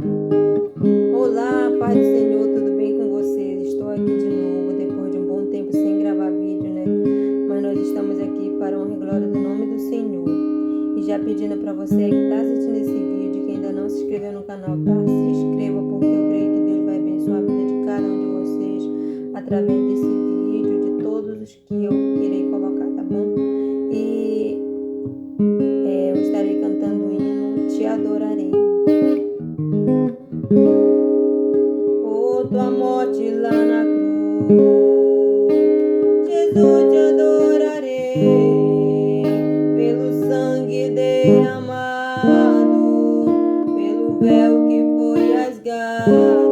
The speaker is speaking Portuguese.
Olá, paz do Senhor, tudo bem com vocês? Estou aqui de novo, depois de um bom tempo sem gravar vídeo, né? Mas nós estamos aqui para a honra e glória do nome do Senhor. E já pedindo para você que está assistindo esse vídeo, que ainda não se inscreveu no canal, tá? Se inscreva, porque eu creio que Deus vai abençoar a vida de cada um de vocês através desse vídeo, de todos os que eu irei colocar, tá bom? E eu estarei cantando o hino Te Adorarei. Por tua morte lá na cruz, Jesus, te adorarei, pelo sangue derramado, pelo véu que foi rasgado.